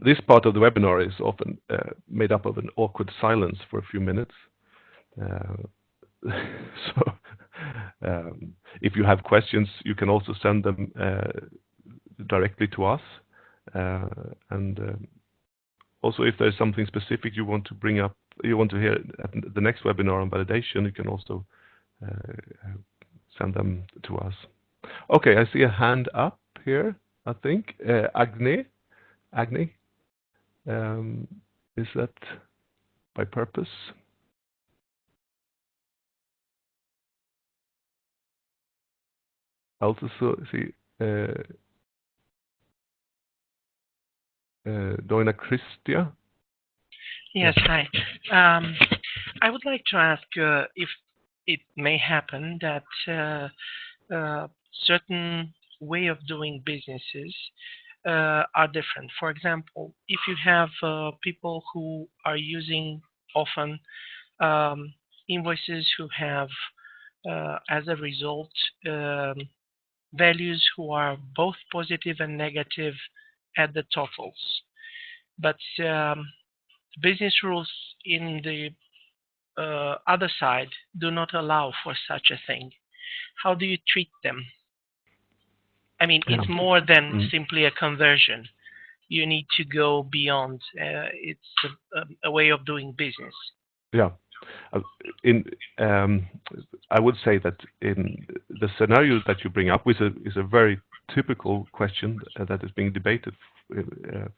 this part of the webinar is often made up of an awkward silence for a few minutes. So if you have questions, you can also send them directly to us. Also, if there's something specific you want to bring up, you want to hear at the next webinar on validation, you can also send them to us. Okay, I see a hand up here, I think. Agni, is that by purpose? I also see Doina Christia. Yes, hi. I would like to ask if it may happen that certain way of doing businesses are different. For example, if you have people who are using often invoices who have, as a result, values who are both positive and negative at the totals, but business rules in the other side do not allow for such a thing. How do you treat them? I mean, it's more than simply a conversion. You need to go beyond. It's a way of doing business. Yeah. I would say that in the scenario that you bring up is a very typical question that is being debated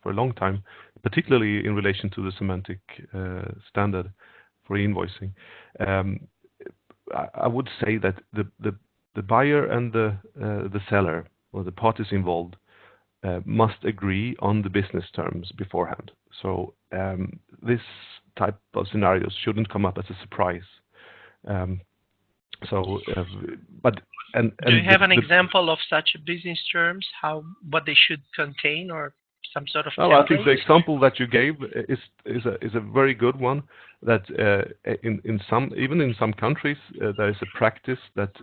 for a long time, particularly in relation to the semantic standard for e-invoicing. I would say that the buyer and the seller, or the parties involved, must agree on the business terms beforehand. So this type of scenarios shouldn't come up as a surprise. Do you have an example of such business terms? What they should contain, or some sort of template? I think the example that you gave is a very good one. That even in some countries there is a practice that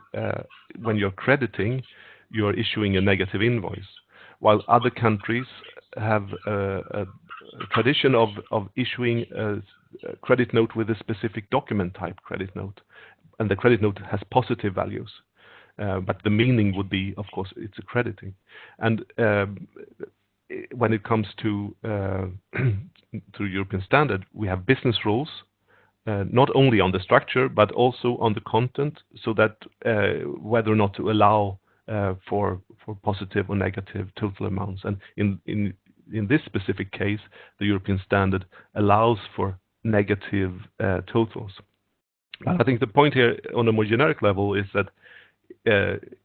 when you're crediting, you're issuing a negative invoice, while other countries have a tradition of issuing a credit note with a specific document type credit note, and the credit note has positive values, but the meaning would be, of course, it's a crediting. And when it comes to European standard, we have business rules, not only on the structure but also on the content, so that whether or not to allow for positive or negative total amounts. And in this specific case, the European standard allows for negative totals. I think the point here on a more generic level is that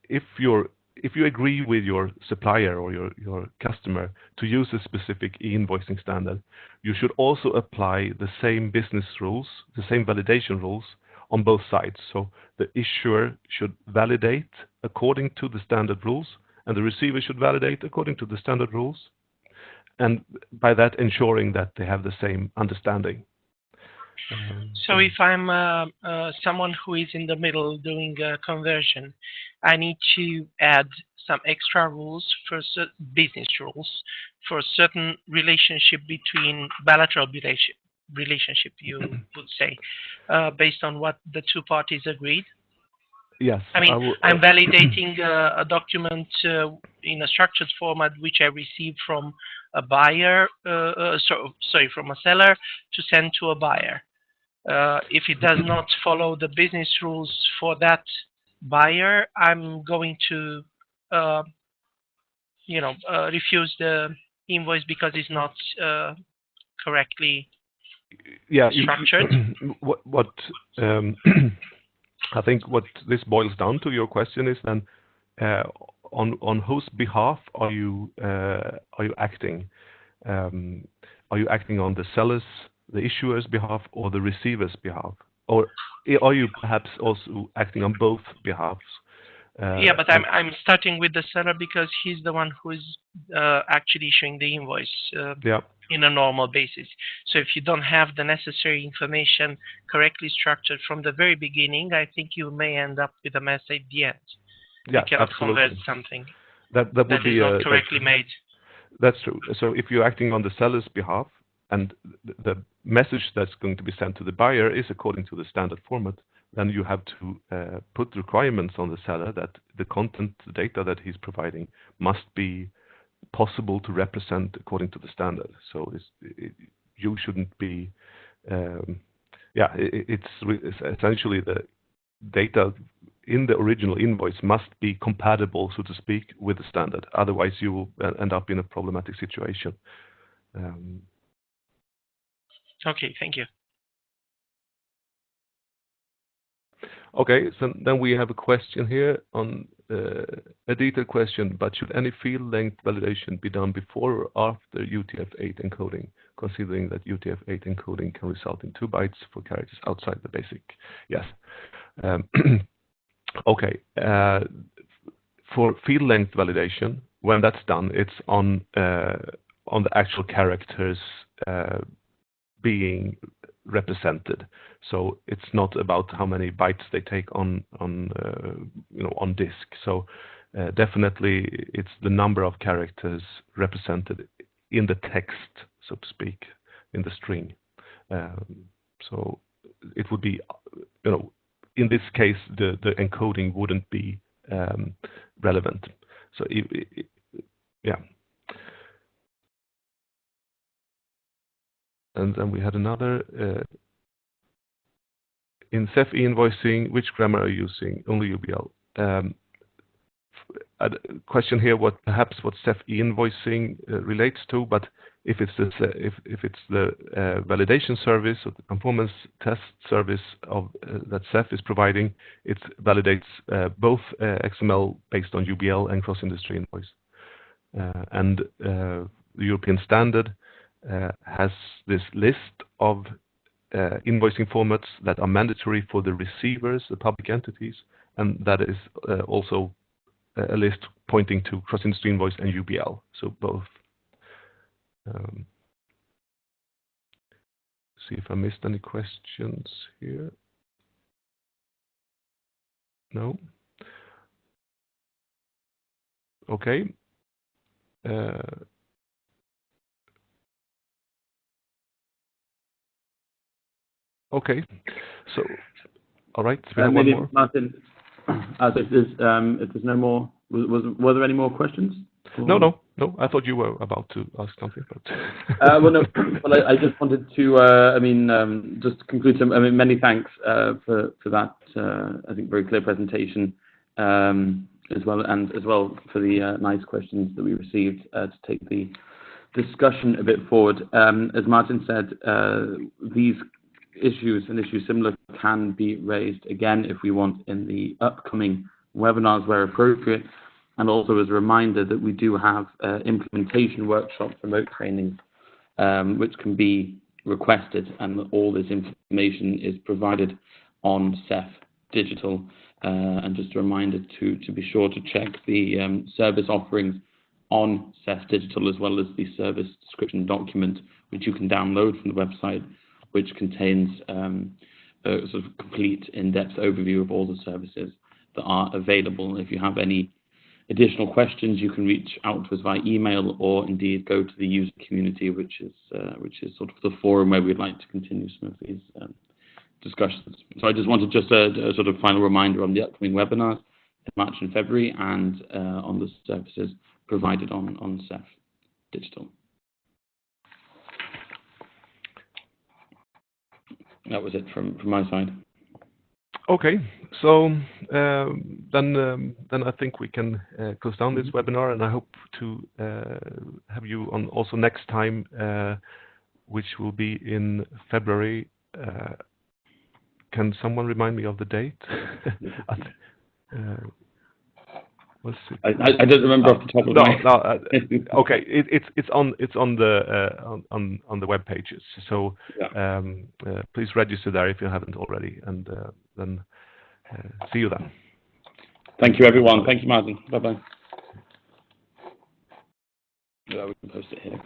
if you agree with your supplier or your customer to use a specific e-invoicing standard, you should also apply the same business rules, the same validation rules on both sides. So the issuer should validate according to the standard rules, and the receiver should validate according to the standard rules, and by that ensuring that they have the same understanding. So if I'm someone who is in the middle doing a conversion, I need to add some extra rules for business rules for a certain relationship between bilateral relationship, you would say, based on what the two parties agreed. Yes. I mean, I'm validating a document in a structured format which I received from a buyer, from a seller to send to a buyer. If it does not follow the business rules for that buyer, I'm going to, refuse the invoice because it's not correctly structured. I think what this boils down to, your question is then, on whose behalf are you acting? Are you acting on the seller's, the issuer's behalf, or the receiver's behalf? Or are you perhaps also acting on both behalves? Yeah, but I'm starting with the seller because he's the one who is actually issuing the invoice in a normal basis. So if you don't have the necessary information correctly structured from the very beginning, I think you may end up with a mess at the end. Yeah, you cannot absolutely. convert something that would be not correctly made. That's true. So if you're acting on the seller's behalf and the message that's going to be sent to the buyer is according to the standard format, then you have to put requirements on the seller that the content, the data that he's providing must be possible to represent according to the standard. So you shouldn't be, it's essentially the data in the original invoice must be compatible, so to speak, with the standard. Otherwise, you will end up in a problematic situation. Okay, thank you. Okay, so then we have a question here on a detailed question, but should any field length validation be done before or after UTF-8 encoding, considering that UTF-8 encoding can result in 2 bytes for characters outside the basic? Yes. Okay. For field length validation, when that's done, it's on the actual characters being represented. So it's not about how many bytes they take on disk. So definitely it's the number of characters represented in the text, so to speak, in the string. So it would be, in this case, the encoding wouldn't be relevant. So yeah. And then we had another, in CEF eInvoicing, which grammar are you using? Only UBL. A question here, perhaps what CEF eInvoicing relates to, but if it's the validation service or the performance test service that CEF is providing, it validates both XML based on UBL and cross-industry invoice. And the European standard has this list of invoicing formats that are mandatory for the receivers, the public entities, and that is also a list pointing to cross-industry invoice and UBL, so both. See if I missed any questions here. No? Okay. Okay, so all right. We have maybe one more. Martin, if there's no more, were there any more questions? No. I thought you were about to ask something, but well, no. Well, I just wanted to, just to conclude. Many thanks for that. I think very clear presentation, as well for the nice questions that we received to take the discussion a bit forward. As Martin said, these issues and issues similar can be raised again if we want in the upcoming webinars where appropriate, and also as a reminder that we do have implementation workshops, remote trainings, which can be requested, and all this information is provided on CEF Digital. And just a reminder to be sure to check the service offerings on CEF Digital, as well as the service description document, which you can download from the website, which contains a sort of complete in-depth overview of all the services that are available. If you have any additional questions, you can reach out to us via email, or indeed go to the user community, which is sort of the forum where we'd like to continue some of these discussions. So I just wanted a sort of final reminder on the upcoming webinars in March and February, and on the services provided on CEF Digital. That was it from my side. Okay, so then I think we can close down this webinar, and I hope to have you on also next time, which will be in February. Can someone remind me of the date? I don't remember off the top of my head. Okay, it's on the web pages. So yeah. Please register there if you haven't already, and then see you then. Thank you, everyone. Thank you, Martin. Bye bye. Yeah, we can post it here.